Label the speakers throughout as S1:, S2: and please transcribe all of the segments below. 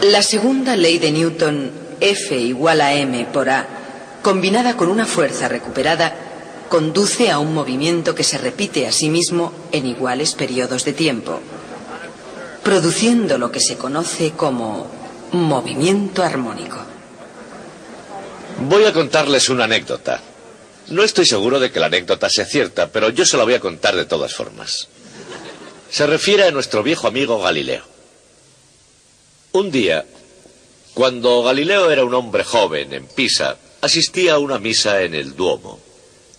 S1: La segunda ley de Newton, F igual a m por a, combinada con una fuerza recuperada, conduce a un movimiento que se repite a sí mismo en iguales periodos de tiempo, produciendo lo que se conoce como movimiento armónico.
S2: Voy a contarles una anécdota. No estoy seguro de que la anécdota sea cierta, pero yo se la voy a contar de todas formas. Se refiere a nuestro viejo amigo Galileo. Un día, cuando Galileo era un hombre joven en Pisa, asistía a una misa en el Duomo.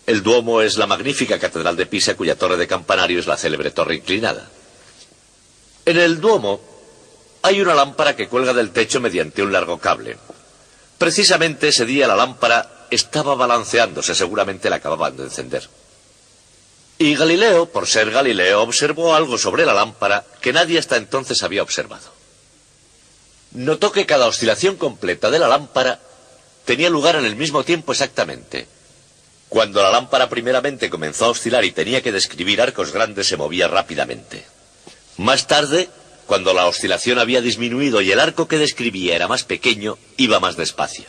S2: El Duomo es la magnífica catedral de Pisa, cuya torre de campanario es la célebre torre inclinada. En el Duomo hay una lámpara que cuelga del techo mediante un largo cable. Precisamente ese día la lámpara estaba balanceándose, seguramente la acababan de encender. Y Galileo, por ser Galileo, observó algo sobre la lámpara que nadie hasta entonces había observado. Notó que cada oscilación completa de la lámpara tenía lugar en el mismo tiempo exactamente. Cuando la lámpara primeramente comenzó a oscilar y tenía que describir arcos grandes, se movía rápidamente. Más tarde, cuando la oscilación había disminuido y el arco que describía era más pequeño, iba más despacio.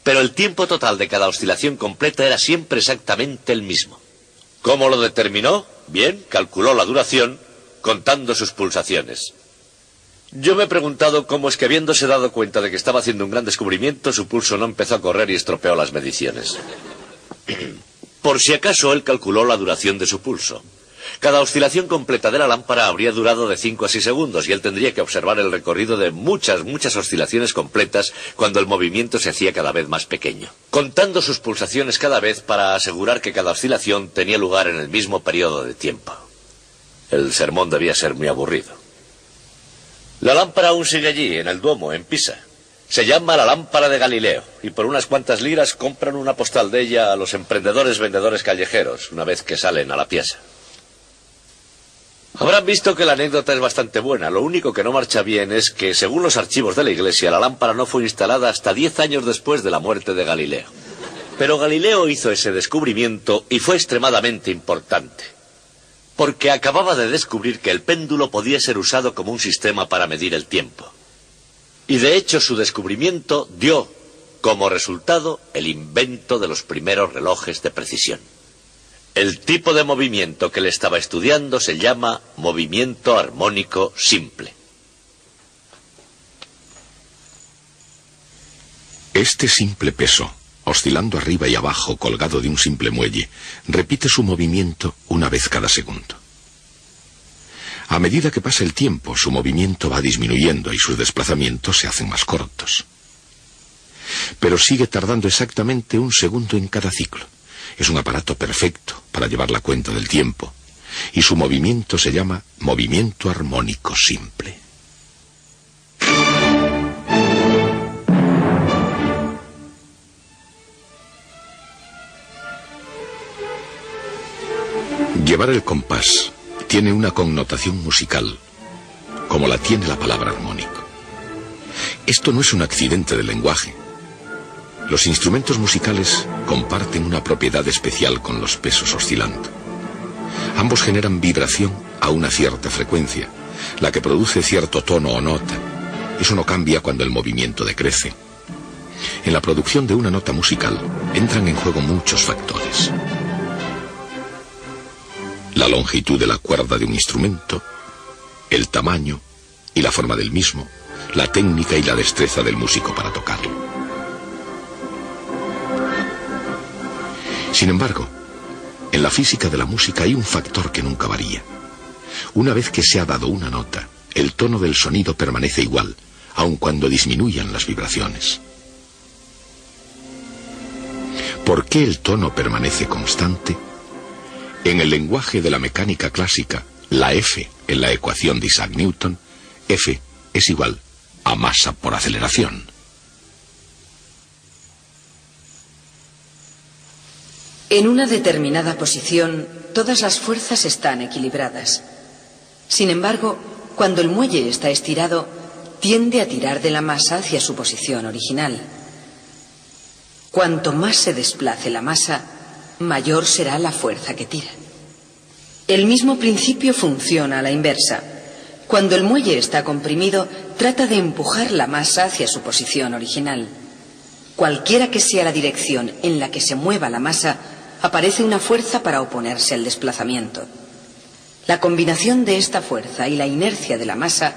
S2: Pero el tiempo total de cada oscilación completa era siempre exactamente el mismo. ¿Cómo lo determinó? Bien, calculó la duración contando sus pulsaciones. Yo me he preguntado cómo es que, habiéndose dado cuenta de que estaba haciendo un gran descubrimiento, su pulso no empezó a correr y estropeó las mediciones. Por si acaso, él calculó la duración de su pulso. Cada oscilación completa de la lámpara habría durado de 5 a 6 segundos y él tendría que observar el recorrido de muchas oscilaciones completas cuando el movimiento se hacía cada vez más pequeño, contando sus pulsaciones cada vez para asegurar que cada oscilación tenía lugar en el mismo periodo de tiempo. El sermón debía ser muy aburrido. La lámpara aún sigue allí, en el Duomo, en Pisa. Se llama la lámpara de Galileo, y por unas cuantas liras compran una postal de ella a los emprendedores vendedores callejeros, una vez que salen a la piazza. Habrán visto que la anécdota es bastante buena. Lo único que no marcha bien es que, según los archivos de la Iglesia, la lámpara no fue instalada hasta 10 años después de la muerte de Galileo. Pero Galileo hizo ese descubrimiento y fue extremadamente importante, porque acababa de descubrir que el péndulo podía ser usado como un sistema para medir el tiempo. Y de hecho su descubrimiento dio como resultado el invento de los primeros relojes de precisión. El tipo de movimiento que él estaba estudiando se llama movimiento armónico simple.
S3: Este simple peso, oscilando arriba y abajo colgado de un simple muelle, repite su movimiento una vez cada segundo. A medida que pasa el tiempo, su movimiento va disminuyendo y sus desplazamientos se hacen más cortos. Pero sigue tardando exactamente un segundo en cada ciclo. Es un aparato perfecto para llevar la cuenta del tiempo, y su movimiento se llama movimiento armónico simple. Llevar el compás tiene una connotación musical, como la tiene la palabra armónico. Esto no es un accidente del lenguaje. Los instrumentos musicales comparten una propiedad especial con los pesos oscilando. Ambos generan vibración a una cierta frecuencia, la que produce cierto tono o nota. Eso no cambia cuando el movimiento decrece. En la producción de una nota musical entran en juego muchos factores. La longitud de la cuerda de un instrumento, el tamaño y la forma del mismo, la técnica y la destreza del músico para tocarlo. Sin embargo, en la física de la música hay un factor que nunca varía. Una vez que se ha dado una nota, el tono del sonido permanece igual, aun cuando disminuyan las vibraciones. ¿Por qué el tono permanece constante? En el lenguaje de la mecánica clásica, la F en la ecuación de Isaac Newton, F es igual a masa por aceleración.
S1: En una determinada posición, todas las fuerzas están equilibradas. Sin embargo, cuando el muelle está estirado, tiende a tirar de la masa hacia su posición original. Cuanto más se desplace la masa, mayor será la fuerza que tira. El mismo principio funciona a la inversa. Cuando el muelle está comprimido, trata de empujar la masa hacia su posición original. Cualquiera que sea la dirección en la que se mueva la masa, aparece una fuerza para oponerse al desplazamiento. La combinación de esta fuerza y la inercia de la masa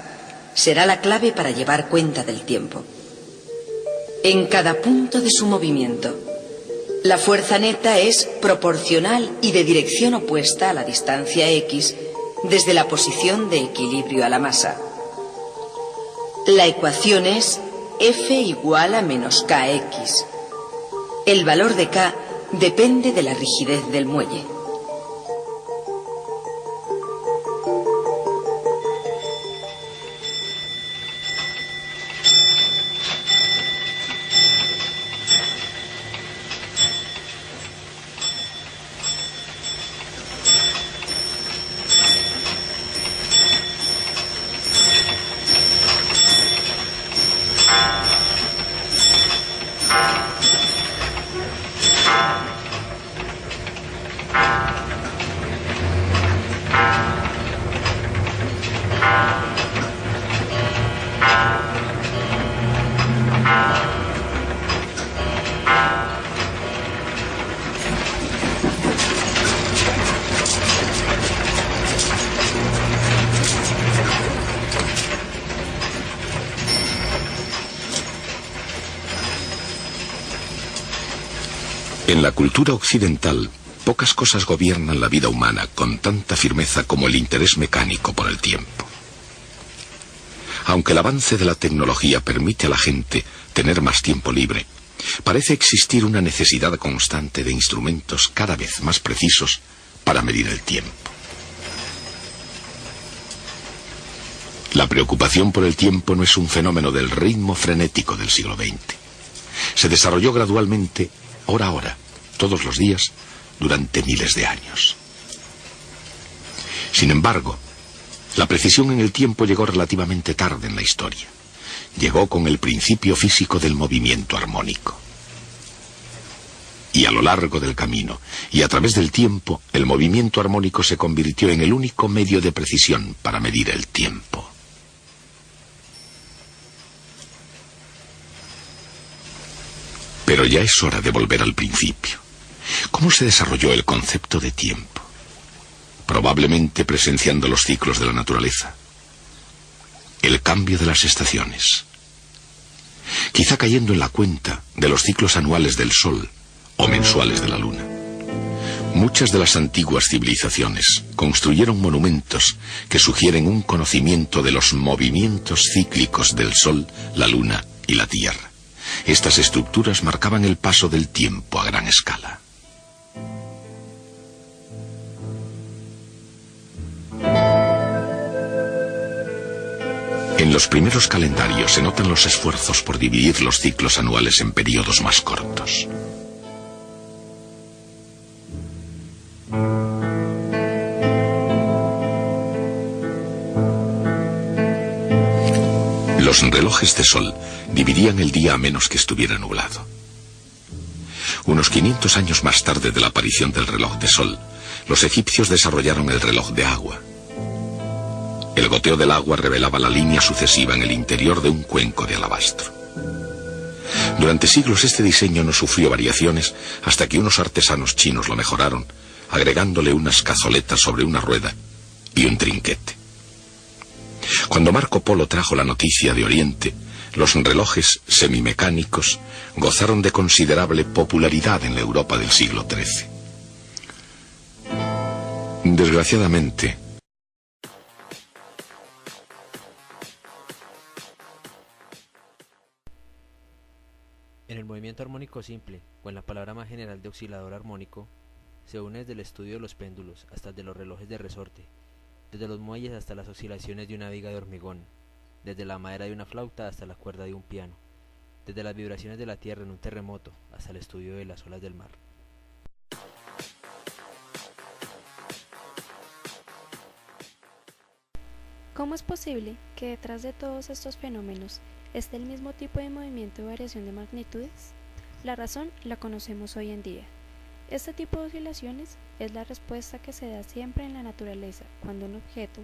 S1: será la clave para llevar cuenta del tiempo. En cada punto de su movimiento, la fuerza neta es proporcional y de dirección opuesta a la distancia x desde la posición de equilibrio a la masa. La ecuación es F igual a menos kx. El valor de k depende de la rigidez del muelle.
S3: En la cultura occidental, pocas cosas gobiernan la vida humana con tanta firmeza como el interés mecánico por el tiempo. Aunque el avance de la tecnología permite a la gente tener más tiempo libre, parece existir una necesidad constante de instrumentos cada vez más precisos para medir el tiempo. La preocupación por el tiempo no es un fenómeno del ritmo frenético del siglo XX. Se desarrolló gradualmente, hora a hora, todos los días, durante miles de años. Sin embargo, la precisión en el tiempo llegó relativamente tarde en la historia. Llegó con el principio físico del movimiento armónico. Y a lo largo del camino, y a través del tiempo, el movimiento armónico se convirtió en el único medio de precisión para medir el tiempo. Pero ya es hora de volver al principio. ¿Cómo se desarrolló el concepto de tiempo? Probablemente presenciando los ciclos de la naturaleza. El cambio de las estaciones. Quizá cayendo en la cuenta de los ciclos anuales del Sol o mensuales de la Luna. Muchas de las antiguas civilizaciones construyeron monumentos que sugieren un conocimiento de los movimientos cíclicos del Sol, la Luna y la Tierra. Estas estructuras marcaban el paso del tiempo a gran escala. En los primeros calendarios se notan los esfuerzos por dividir los ciclos anuales en periodos más cortos. Los relojes de sol dividían el día a menos que estuviera nublado. Unos 500 años más tarde de la aparición del reloj de sol, los egipcios desarrollaron el reloj de agua. El goteo del agua revelaba la línea sucesiva en el interior de un cuenco de alabastro. Durante siglos este diseño no sufrió variaciones hasta que unos artesanos chinos lo mejoraron, agregándole unas cazoletas sobre una rueda y un trinquete. Cuando Marco Polo trajo la noticia de Oriente, los relojes semimecánicos gozaron de considerable popularidad en la Europa del siglo XIII. Desgraciadamente,
S4: en el movimiento armónico simple, o en la palabra más general de oscilador armónico, se une desde el estudio de los péndulos hasta el de los relojes de resorte, desde los muelles hasta las oscilaciones de una viga de hormigón, desde la madera de una flauta hasta la cuerda de un piano, desde las vibraciones de la tierra en un terremoto hasta el estudio de las olas del mar.
S5: ¿Cómo es posible que detrás de todos estos fenómenos esté el mismo tipo de movimiento de variación de magnitudes? La razón la conocemos hoy en día. Este tipo de oscilaciones es la respuesta que se da siempre en la naturaleza cuando un objeto,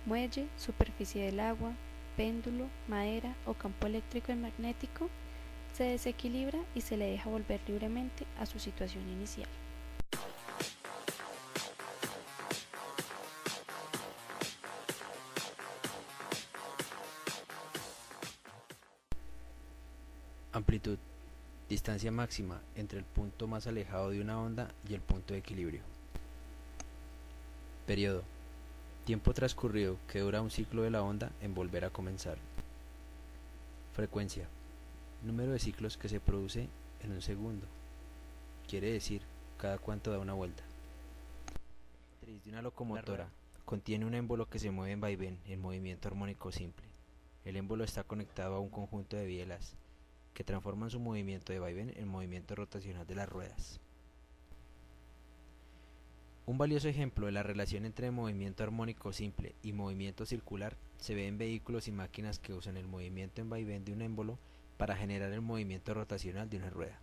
S5: muelle, superficie del agua, péndulo, madera o campo eléctrico y magnético, se desequilibra y se le deja volver libremente a su situación inicial.
S4: Amplitud. Distancia máxima entre el punto más alejado de una onda y el punto de equilibrio. Periodo. Tiempo transcurrido que dura un ciclo de la onda en volver a comenzar. Frecuencia. Número de ciclos que se produce en un segundo. Quiere decir, cada cuánto da una vuelta. Matriz de una locomotora. Contiene un émbolo que se mueve en vaivén en movimiento armónico simple. El émbolo está conectado a un conjunto de bielas que transforman su movimiento de vaivén en movimiento rotacional de las ruedas. Un valioso ejemplo de la relación entre movimiento armónico simple y movimiento circular se ve en vehículos y máquinas que usan el movimiento en vaivén de un émbolo para generar el movimiento rotacional de una rueda.